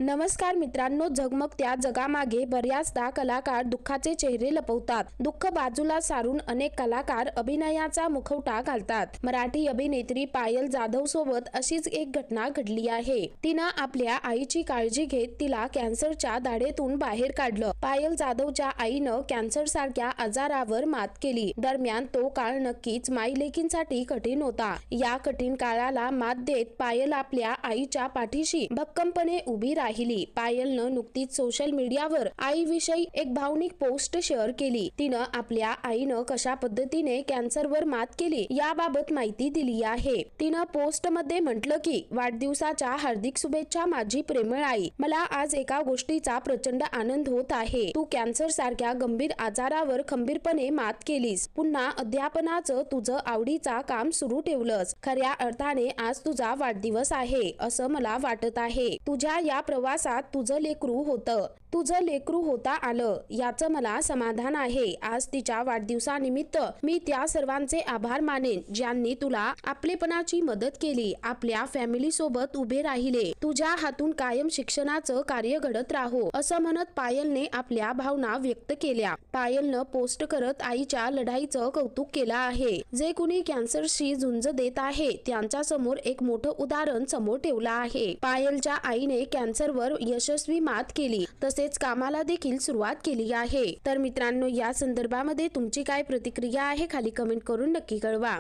नमस्कार मित्रांनो, झगमगत्या जगामागे बऱ्याचदा कलाकार दुःखाचे चेहरे लपवतात. दुःख बाजूला सारून अनेक कलाकार अभिनयाचा मुखवटा घालतात. मराठी अभिनेत्री पायल जाधव सोबत अशीच एक घटना घडली आहे. तिनं आपल्या आईची काळजी घेत तिला कॅन्सरच्या दाढेतून बाहेर काढलं. पायल जाधवच्या आईनं कॅन्सर सारख्या आजारावर मात केली. दरम्यान तो काळ नक्कीच माईलेकींसाठी कठीण होता. या कठीण काळाला मात देत पायल आपल्या आईच्या पाठीशी भक्कमपणे उभी राहिली. पायलनं नुकतीच सोशल मीडियावर आईविषयी एक भावनिक पोस्ट शेअर केली. तिनं आपल्या आईनं कशा पद्धतीने कॅन्सरवर मात केली याबाबत माहिती दिली आहे. तिनं पोस्ट मध्ये म्हटलं की, वाढदिवसाच्या हार्दिक शुभेच्छा माझी प्रेमळ आई. मला आज एका गोष्टीचा प्रचंड आनंद होत आहे. तू कॅन्सर सारख्या गंभीर आजारावर खंबीरपणे मात केलीस. पुन्हा अध्यापनाचं तुझं आवडीचा काम सुरू ठेवलंस. खऱ्या अर्थाने आज तुझा वाढदिवस आहे असं मला वाटत आहे. तुझ्या या प्रवासात तुझं लेकरू होता आलं याचं मला समाधान आहे. आज तिच्या वाढदिवसानिमित्त मी त्या सर्वांचे आभार मानेन ज्यांनी तुला आपलेपणाची मदत केली, आपल्या फॅमिली सोबत उभे राहिले. तुझ्या हातून कायम शिक्षणाचं कार्य घडत राहो असं म्हणत पायलने आपल्या भावना व्यक्त केल्या. पायलनं पोस्ट करत आईच्या लढाईचं कौतुक केलं आहे. जे कुणी कॅन्सरशी झुंज देत आहे त्यांच्या समोर एक मोठं उदाहरण समोर ठेवलं आहे. पायलच्या आईने कॅन्सरवर यशस्वी मात केली, तसेच कामाला देखील सुरुवात केली आहे. तर मित्रांनो, या संदर्भामध्ये तुमची काय प्रतिक्रिया आहे खाली कमेंट करून नक्की कळवा.